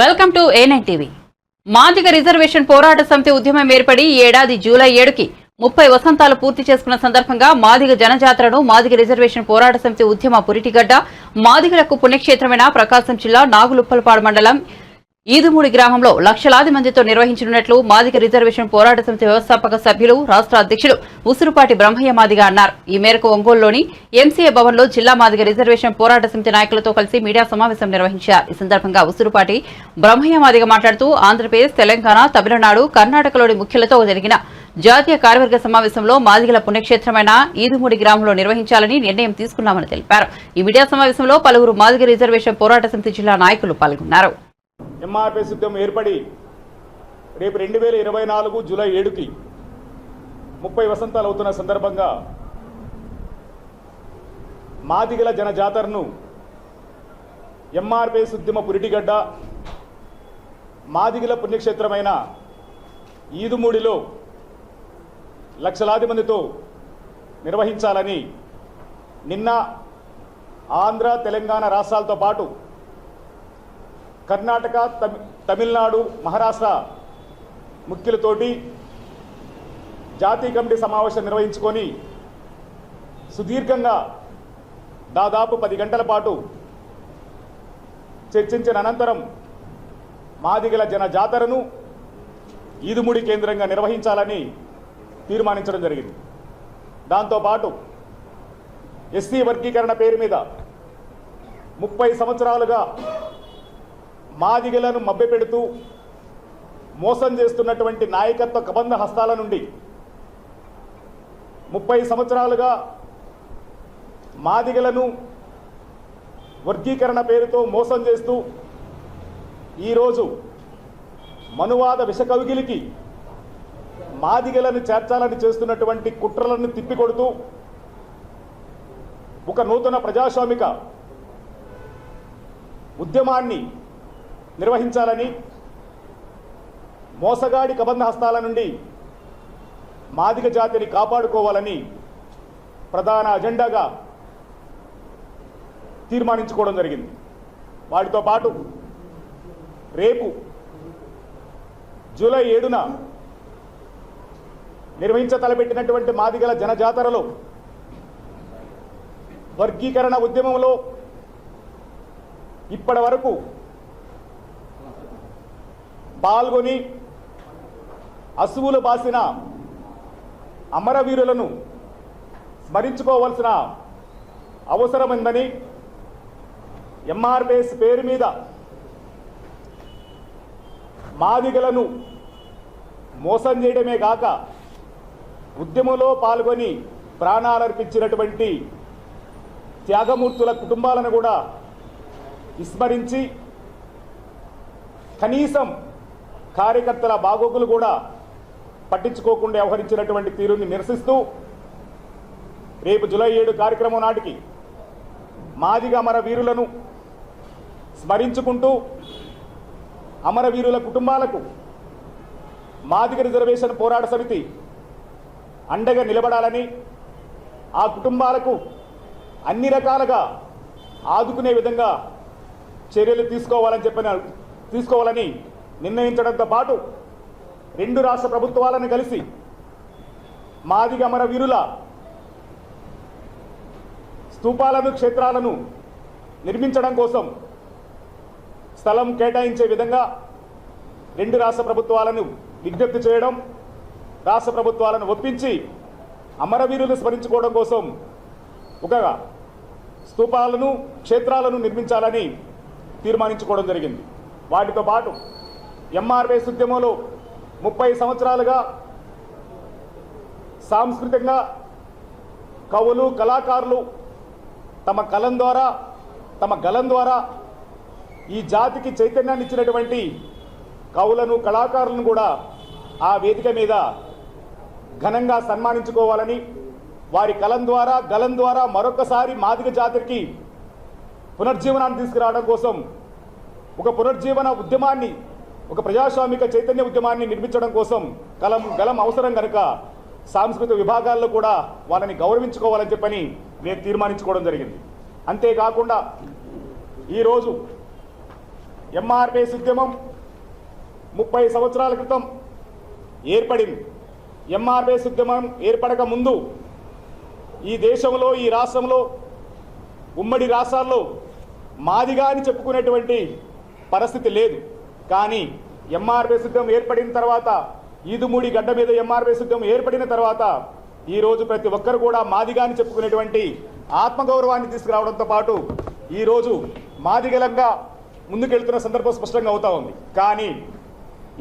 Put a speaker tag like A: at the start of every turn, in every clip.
A: Welcome to A9 TV. Madiga reservation పోరాట సమితి ఉద్యమం ఏర్పడి ఈ ఏడాది జూలై 7కి 30 వసంతాలు పూర్తి చేసుకున్న సందర్భంగా మాదిగ జనజాతరను మాదిగ రిజర్వేషన్ పోరాట సమితి ఉద్యమ పురిటిగడ్డ మాదిగలకు పుణ్యక్షేత్రమైన ప్రకాశం జిల్లా నాగులుప్పలపాడు మండలం ఈదుమూడి గ్రామంలో లక్షలాది మందితో నిర్వహించనున్నట్లు మాదిగ రిజర్వేషన్ పోరాట సమితి వ్యవస్థాపక సభ్యులు రాష్ట్ర అధ్యక్షులు ఉసురుపాటి బ్రహ్మయ్య మాదిగ అన్నారు. ఈ మేరకు ఒంగోలులోని ఎంసీఏ భవన్లో జిల్లా మాదిగ రిజర్వేషన్ పోరాట సమితి నాయకులతో కలిసి మీడియా సమావేశం నిర్వహించారు. ఈ సందర్భంగా ఉసురుపాటి బ్రహ్మయ్య మాదిగ మాట్లాడుతూ ఆంధ్రప్రదేశ్, తెలంగాణ, తమిళనాడు, కర్ణాటకలోని ముఖ్యులతో జరిగిన జాతీయ కార్యవర్గ సమావేశంలో మాదిగల పుణ్యక్షేత్రమైన ఈదుమూడి గ్రామంలో నిర్వహించాలని నిర్ణయం తీసుకున్నామని తెలిపారు. ఈ మీడియా సమావేశంలో పలువురు మాదిగ రిజర్వేషన్ పోరాట సమితి జిల్లా నాయకులు పాల్గొన్నారు.
B: ఎంఆర్పీఎస్ ఉద్యమం ఏర్పడి రేపు 2024 జూలై 7కి 30 వసంతాలు అవుతున్న సందర్భంగా మాదిగల జనజాతరను ఎంఆర్పీఎస్ ఉద్యమ పురిటిగడ్డ మాదిగల పుణ్యక్షేత్రమైన ఈదుమూడిలో లక్షలాది మందితో నిర్వహించాలని నిన్న ఆంధ్ర, తెలంగాణ రాష్ట్రాలతో పాటు కర్ణాటక, తమిళనాడు, మహారాష్ట్ర ముఖ్యులతోటి జాతీయ కమిటీ సమావేశం నిర్వహించుకొని సుదీర్ఘంగా దాదాపు 10 గంటల పాటు చర్చించిన అనంతరం మాదిగల జనజాతరను ఈదుమూడి కేంద్రంగా నిర్వహించాలని తీర్మానించడం జరిగింది. దాంతోపాటు ఎస్సీ వర్గీకరణ పేరు మీద 30 సంవత్సరాలుగా మాదిగలను మభ్యపెడుతూ మోసం చేస్తున్నటువంటి నాయకత్వ కబంధ హస్తాల నుండి 30 సంవత్సరాలుగా మాదిగలను వర్గీకరణ పేరుతో మోసం చేస్తూ ఈరోజు మనువాద విషకవిగిలికి మాదిగలను చేర్చాలని చేస్తున్నటువంటి కుట్రలను తిప్పికొడుతూ ఒక నూతన ప్రజాస్వామిక ఉద్యమాన్ని నిర్వహించాలని, మోసగాడి కబంధ హస్తాల నుండి మాదిగ జాతిని కాపాడుకోవాలని ప్రధాన అజెండాగా తీర్మానించుకోవడం జరిగింది. వాటితో పాటు రేపు జూలై 7న నిర్వహించతలపెట్టినటువంటి మాదిగల జనజాతరలో వర్గీకరణ ఉద్యమంలో ఇప్పటి వరకు పాల్గొని అసువులు బాసిన అమరవీరులను స్మరించుకోవాల్సిన అవసరముందని, ఎంఆర్పీఎస్ పేరు మీద మాదిగలను మోసం చేయడమే కాక ఉద్యమంలో పాల్గొని ప్రాణాలర్పించినటువంటి త్యాగమూర్తుల కుటుంబాలను కూడా విస్మరించి కనీసం కార్యకర్తల బాగోగులు కూడా పట్టించుకోకుండా వ్యవహరించినటువంటి తీరుని నిరసిస్తూ రేపు జూలై 7 కార్యక్రమం నాటికి మాదిగ అమరవీరులను స్మరించుకుంటూ అమరవీరుల కుటుంబాలకు మాదిగ రిజర్వేషన్ పోరాట సమితి అండగా నిలబడాలని, ఆ కుటుంబాలకు అన్ని రకాలుగా ఆదుకునే విధంగా చర్యలు తీసుకోవాలని నిర్ణయించడంతో పాటు 2 రాష్ట్ర ప్రభుత్వాలను కలిసి మాదిగ అమరవీరుల స్తూపాలను, క్షేత్రాలను నిర్మించడం కోసం స్థలం కేటాయించే విధంగా 2 రాష్ట్ర ప్రభుత్వాలను విజ్ఞప్తి చేయడం, రాష్ట్ర ప్రభుత్వాలను ఒప్పించి అమరవీరులను స్మరించుకోవడం కోసం ఒక స్తూపాలను, క్షేత్రాలను నిర్మించాలని తీర్మానించుకోవడం జరిగింది. వాటితో పాటు ఎంఆర్పీఎస్ ఉద్యమంలో 30 సంవత్సరాలుగా సాంస్కృతికంగా కవులు, కళాకారులు తమ కలం ద్వారా, తమ గలం ద్వారా ఈ జాతికి చైతన్యాన్ని ఇచ్చినటువంటి కవులను, కళాకారులను కూడా ఆ వేదిక మీద ఘనంగా సన్మానించుకోవాలని, వారి కలం ద్వారా, గలం ద్వారా మరొకసారి మాదిగ జాతికి పునర్జీవనాన్ని తీసుకురావడం కోసం ఒక పునర్జీవన ఉద్యమాన్ని, ఒక ప్రజాస్వామిక చైతన్య ఉద్యమాన్ని నిర్మించడం కోసం గలం అవసరం కనుక సాంస్కృతిక విభాగాల్లో కూడా వాళ్ళని గౌరవించుకోవాలని చెప్పని నేను తీర్మానించుకోవడం జరిగింది. అంతేకాకుండా ఈరోజు ఎంఆర్పిఎస్ ఉద్యమం 30 సంవత్సరాల క్రితం ఏర్పడింది. ఎంఆర్పిఎస్ ఉద్యమం ఏర్పడక ముందు ఈ దేశంలో, ఈ రాష్ట్రంలో, ఉమ్మడి రాష్ట్రాల్లో మాదిగా అని చెప్పుకునేటువంటి పరిస్థితి లేదు. కానీ ఎంఆర్పిఎస్ ఉద్యమం ఏర్పడిన తర్వాత, ఈదుమూడి గడ్డ మీద ఎంఆర్పిఎస్ ఉద్యమం ఏర్పడిన తర్వాత ఈరోజు ప్రతి ఒక్కరు కూడా మాదిగా అని చెప్పుకునేటువంటి ఆత్మగౌరవాన్ని తీసుకురావడంతో పాటు ఈరోజు మాదిగలంగా ముందుకెళ్తున్న సందర్భం స్పష్టంగా అవుతా ఉంది. కానీ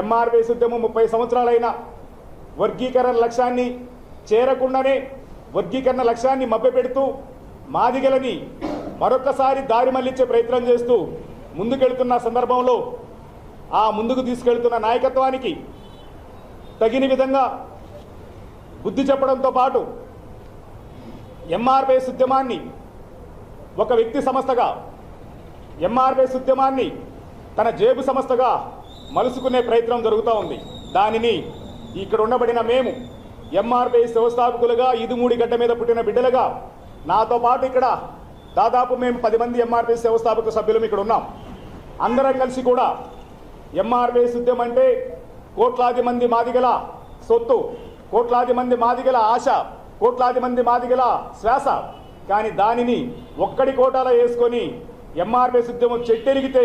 B: ఎంఆర్పిఎస్ ఉద్యమం 30 సంవత్సరాలైన వర్గీకరణ లక్ష్యాన్ని చేరకుండానే వర్గీకరణ లక్ష్యాన్ని మభ్యపెడుతూ మాదిగలని మరొకసారి దారి మళ్లించే ప్రయత్నం చేస్తూ ముందుకెళ్తున్న సందర్భంలో ఆ ముందుకు తీసుకెళ్తున్న నాయకత్వానికి తగిన విధంగా బుద్ధి చెప్పడంతో పాటు ఎంఆర్పిఎస్ ఉద్యమాన్ని ఒక వ్యక్తి సంస్థగా, ఎంఆర్పిఎస్ ఉద్యమాన్ని తన జేబు సంస్థగా మలుసుకునే ప్రయత్నం జరుగుతూ ఉంది. దానిని ఇక్కడ ఉండబడిన మేము ఎంఆర్పిఎస్ వ్యవస్థాపకులుగా, ఈదుమూడి గడ్డ మీద పుట్టిన బిడ్డలుగా, నాతో పాటు ఇక్కడ దాదాపు మేము 10 మంది ఎంఆర్పిఎస్ వ్యవస్థాపక సభ్యులు ఇక్కడ ఉన్నాం. అందరం కలిసి కూడా ఎంఆర్పిఎస్ ఉద్యమం అంటే కోట్లాది మంది మాదిగల సొత్తు, కోట్లాది మంది మాదిగల ఆశ, కోట్లాది మంది మాదిగల శ్వాస. కానీ దానిని ఒక్కడి కోటాలో వేసుకొని ఎంఆర్పిఎస్ ఉద్యమం చెట్టెరిగితే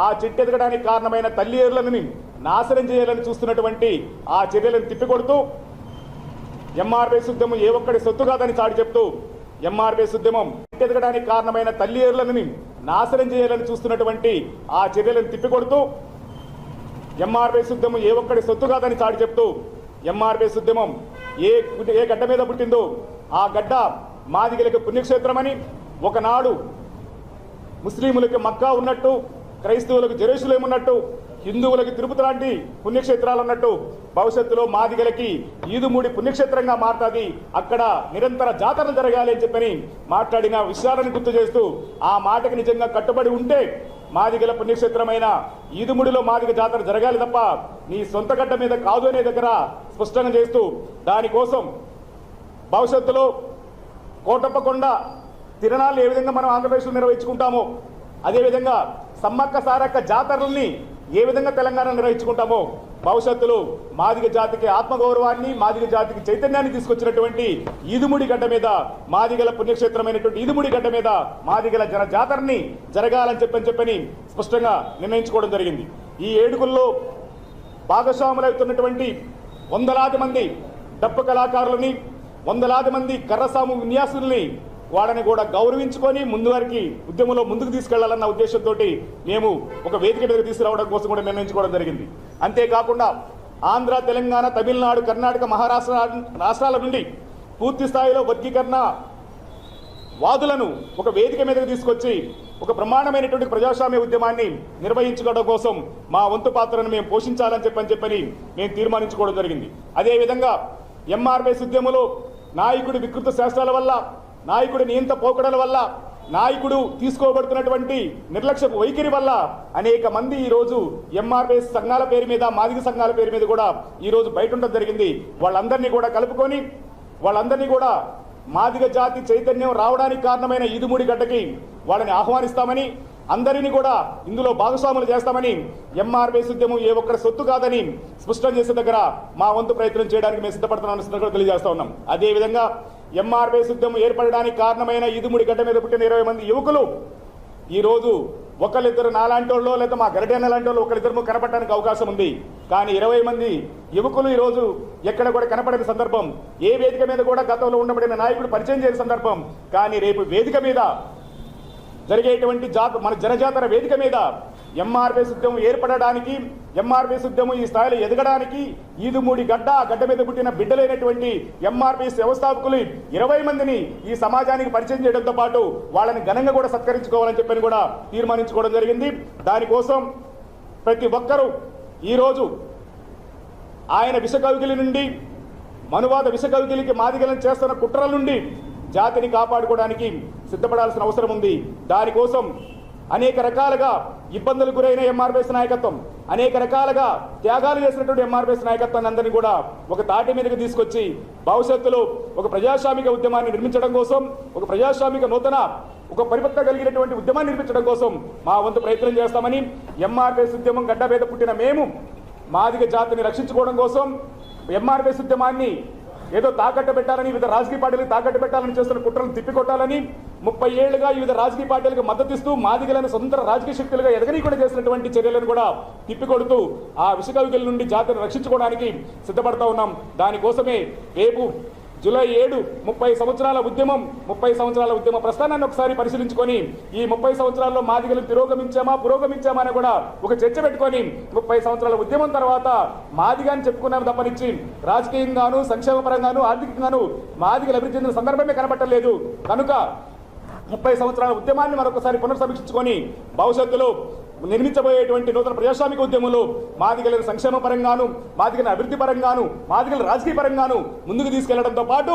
B: ఆ చెట్టెదగడానికి కారణమైన తల్లిదండ్రులను నాశనం చేయాలని చూస్తున్నటువంటి ఆ చర్యలను తిప్పికొడుతూ ఎంఆర్పిఎస్ ఉద్యమం ఏ ఒక్కడి సొత్తు కాదని చాటి చెప్తూ ఎంఆర్పిఎస్ ఉద్యమం చెట్టెదగడానికి కారణమైన తల్లిదండ్రులను నాశనం చేయాలని చూస్తున్నటువంటి ఆ చర్యలను తిప్పికొడుతూ ఎంఆర్పిఎస్ ఉద్యమం ఏ ఒక్కడి సొత్తు కాదని చాటి చెప్తూ ఎంఆర్పిఎస్ ఉద్యమం ఏ గడ్డ మీద పుట్టిందో ఆ గడ్డ మాదిగలకు పుణ్యక్షేత్రమని, ఒకనాడు ముస్లింలకు మక్కా ఉన్నట్టు, క్రైస్తవులకు జెరూసలేం ఉన్నట్టు, హిందువులకి తిరుపతి లాంటి పుణ్యక్షేత్రాలు ఉన్నట్టు భవిష్యత్తులో మాదిగలకి ఈదుమూడి పుణ్యక్షేత్రంగా మారుతుంది, అక్కడ నిరంతర జాతరలు జరగాలి అని చెప్పని మాట్లాడిన విషయాలను గుర్తు చేస్తూ ఆ మాటకి నిజంగా కట్టుబడి ఉంటే మాదిగల పుణ్యక్షేత్రమైన ఈదుముడిలో మాదిగ జాతర జరగాలి తప్ప నీ సొంత గడ్డ మీద కాదు అనే దగ్గర స్పష్టంగా చేస్తూ దానికోసం భవిష్యత్తులో కోటప్పకొండ తిరణాలు ఏ విధంగా మనం ఆంధ్రప్రదేశ్లో నిర్వహించుకుంటామో అదేవిధంగా సమ్మక్క సారక్క జాతరల్ని ఏ విధంగా తెలంగాణ నిర్వహించుకుంటామో భవిష్యత్తులో మాదిగ జాతికి ఆత్మగౌరవాన్ని, మాదిగ జాతికి చైతన్యాన్ని తీసుకొచ్చినటువంటి ఈదుముడి గడ్డ మీద, మాదిగల పుణ్యక్షేత్రమైనటువంటి ఈదుముడి గడ్డ మీద మాదిగల జాతరని జరగాలని చెప్పని స్పష్టంగా నిర్ణయించుకోవడం జరిగింది. ఈ ఏడుగుల్లో భాగస్వాములవుతున్నటువంటి వందలాది మంది డప్పు కళాకారులని, వందలాది మంది కర్రసాము విన్యాసుల్ని వాళ్ళని కూడా గౌరవించుకొని ముందువారికి ఉద్యమంలో ముందుకు తీసుకెళ్లాలన్న ఉద్దేశంతో మేము ఒక వేదిక మీదకి తీసుకురావడం కోసం కూడా నిర్ణయించుకోవడం జరిగింది. అంతేకాకుండా ఆంధ్ర, తెలంగాణ, తమిళనాడు, కర్ణాటక, మహారాష్ట్ర రాష్ట్రాల నుండి పూర్తి స్థాయిలో వర్గీకరణ వాదులను ఒక వేదిక మీదకి తీసుకొచ్చి ఒక బ్రహ్మాండమైనటువంటి ప్రజాస్వామ్య ఉద్యమాన్ని నిర్వహించుకోవడం కోసం మా వంతు పాత్రను మేము పోషించాలని చెప్పని మేము తీర్మానించుకోవడం జరిగింది. అదేవిధంగా ఎంఆర్పిఎస్ ఉద్యమంలో నాయకుడి వికృత శాస్త్రాల వల్ల, నాయకుడి నియంత పోకడల వల్ల, నాయకుడు తీసుకోబడుతున్నటువంటి నిర్లక్ష్యపు వైఖరి వల్ల అనేక మంది ఈరోజు ఎంఆర్పిఎస్ సంఘాల పేరు మీద, మాదిగ సంఘాల పేరు మీద కూడా ఈరోజు బయట ఉండడం జరిగింది. వాళ్ళందరినీ కూడా కలుపుకొని వాళ్ళందరినీ కూడా మాదిగ జాతి చైతన్యం రావడానికి కారణమైన ఈదుమూడి గడ్డకి వాళ్ళని ఆహ్వానిస్తామని, అందరినీ కూడా ఇందులో భాగస్వాములు చేస్తామని, ఎంఆర్పిఎస్ ఉద్యమం ఏ ఒక్కరి సొత్తు కాదని స్పష్టం చేసే దగ్గర మా వంతు ప్రయత్నం చేయడానికి మేము సిద్ధపడుతున్నామని తెలియజేస్తా ఉన్నాం. అదేవిధంగా ఎంఆర్పిఎస్ ఉద్యమం ఏర్పడడానికి కారణమైన ఈదుమూడి గడ్డ మీద పుట్టిన 20 మంది యువకులు ఈరోజు ఒకరిద్దరు నాలాంటి వాళ్ళు లేదా మా గరిటెన్న లాంటి వాళ్ళు ఒకరిద్దరు కనపడడానికి అవకాశం ఉంది. కానీ 20 మంది యువకులు ఈరోజు ఎక్కడ కూడా కనపడని సందర్భం, ఏ వేదిక మీద కూడా గతంలో ఉండబడిన నాయకుడు పరిచయం చేయని సందర్భం. కానీ రేపు వేదిక మీద జరిగేటువంటి మన జనజాతర వేదిక మీద ఎంఆర్పిఎస్ ఉద్యమం ఏర్పడడానికి, ఎంఆర్పిఎస్ ఉద్యమం ఈ స్థాయిలో ఎదగడానికి ఈదుమూడి గడ్డ మీద పుట్టిన బిడ్డలైనటువంటి ఎంఆర్పిఎస్ వ్యవస్థాపకులు 20 మందిని ఈ సమాజానికి పరిచయం చేయడంతో పాటు వాళ్ళని ఘనంగా కూడా సత్కరించుకోవాలని చెప్పని కూడా తీర్మానించుకోవడం జరిగింది. దానికోసం ప్రతి ఒక్కరూ ఈరోజు ఆయన విషకవికిలి నుండి, మనువాద విషకవికిలికి మాదిగలను చేస్తున్న కుట్రల నుండి జాతిని కాపాడుకోవడానికి సిద్ధపడాల్సిన అవసరం ఉంది. దానికోసం అనేక రకాలుగా ఇబ్బందులు గురైన ఎంఆర్పిఎస్ నాయకత్వం, అనేక రకాలుగా త్యాగాలు చేసినటువంటి ఎంఆర్పిఎస్ నాయకత్వాన్ని అందరినీ కూడా ఒక తాటి మీదకి తీసుకొచ్చి భవిష్యత్తులో ఒక ప్రజాస్వామిక ఉద్యమాన్ని నిర్మించడం కోసం, ఒక ప్రజాస్వామిక నూతన ఒక పరిపక్వత కలిగినటువంటి ఉద్యమాన్ని నిర్మించడం కోసం మా వంతు ప్రయత్నం చేస్తామని, ఎంఆర్పిఎస్ ఉద్యమం గడ్డ మీద పుట్టిన మేము మాదిగ జాతిని రక్షించుకోవడం కోసం ఎంఆర్పిఎస్ ఉద్యమాన్ని ఏదో తాకట్టు పెట్టాలని, వివిధ రాజకీయ పార్టీలకు తాకట్టు పెట్టాలని చేస్తున్న కుట్రలను తిప్పికొట్టాలని 30 ఏళ్లుగా వివిధ రాజకీయ పార్టీలకు మద్దతిస్తూ మాదిగలను స్వతంత్ర రాజకీయ శక్తులుగా ఎదగనీయకుండా చేసినటువంటి చర్యలను కూడా తిప్పికొడుతూ ఆ విషకవికల నుండి జాతిని రక్షించుకోవడానికి సిద్ధపడతా ఉన్నాం. దానికోసమే రేపు జూలై 7 30 సంవత్సరాల ఉద్యమం, 30 సంవత్సరాల ఉద్యమ ప్రస్థానాన్ని ఒకసారి పరిశీలించుకొని ఈ 30 సంవత్సరాల్లో మాదిగలు తిరోగమించామా పురోగమించామా అని కూడా ఒక చర్చ పెట్టుకొని 30 సంవత్సరాల ఉద్యమం తర్వాత మాదిగాని చెప్పుకున్నాము తప్పనిచ్చి రాజకీయంగాను, సంక్షేమ పరంగాను, ఆర్థికంగాను మాదిగలు అభివృద్ధి చెందిన సందర్భమే కనబట్టలేదు. కనుక 30 సంవత్సరాల ఉద్యమాన్ని మరొకసారి పునర్సమీక్షించుకొని భవిష్యత్తులో నిర్మించబోయేటువంటి నూతన ప్రజాస్వామిక ఉద్యమంలో మాదిగలను సంక్షేమ పరంగాను, మాదిగల అభివృద్ధి పరంగాను, మాదిగల రాజకీయ పరంగాను ముందుకు తీసుకెళ్లడంతో పాటు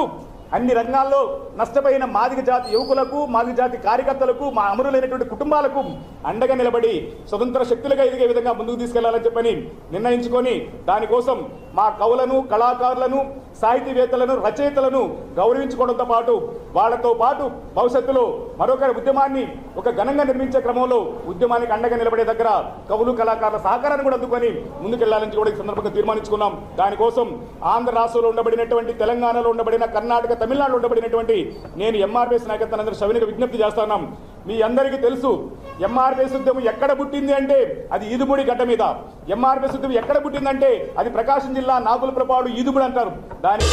B: అన్ని రంగాల్లో నష్టపోయిన మాదిగ జాతి యువకులకు, మాదిగ జాతి కార్యకర్తలకు, మా అమరులైనటువంటి కుటుంబాలకు అండగా నిలబడి స్వతంత్ర శక్తులుగా ఎదిగే విధంగా ముందుకు తీసుకెళ్లాలని చెప్పని నిర్ణయించుకొని దానికోసం మా కవులను, కళాకారులను, సాహితీవేత్తలను, రచయితలను గౌరవించుకోవడంతో పాటు వాళ్లతో పాటు భవిష్యత్తులో మరొక ఉద్యమాన్ని ఒక ఘనంగా నిర్మించే క్రమంలో ఉద్యమానికి అండగా నిలబడే దగ్గర కవులు, కళాకారుల సహకారాన్ని కూడా అందుకొని ముందుకెళ్లాలని కూడా ఈ సందర్భంగా తీర్మానించుకున్నాం. దానికోసం ఆంధ్ర రాష్ట్రంలో ఉండబడినటువంటి, తెలంగాణలో ఉండబడిన, కర్ణాటక, తమిళనాడులో ఉండబడినటువంటి నేను ఎంఆర్పిఎస్ నాయకత్వాన్ని సవినీయంగా విజ్ఞప్తి చేస్తున్నాం. మీ అందరికీ తెలుసు ఎంఆర్పిఎస్ ఉద్యమం ఎక్కడ పుట్టింది అంటే అది ఈదుముడి గడ్డ మీద. ఎంఆర్పిఎస్ ఉద్యమం ఎక్కడ పుట్టిందంటే అది ప్రకాశం జిల్లా నాగులపురపాడు ఈదుముడి అంటారు. దాని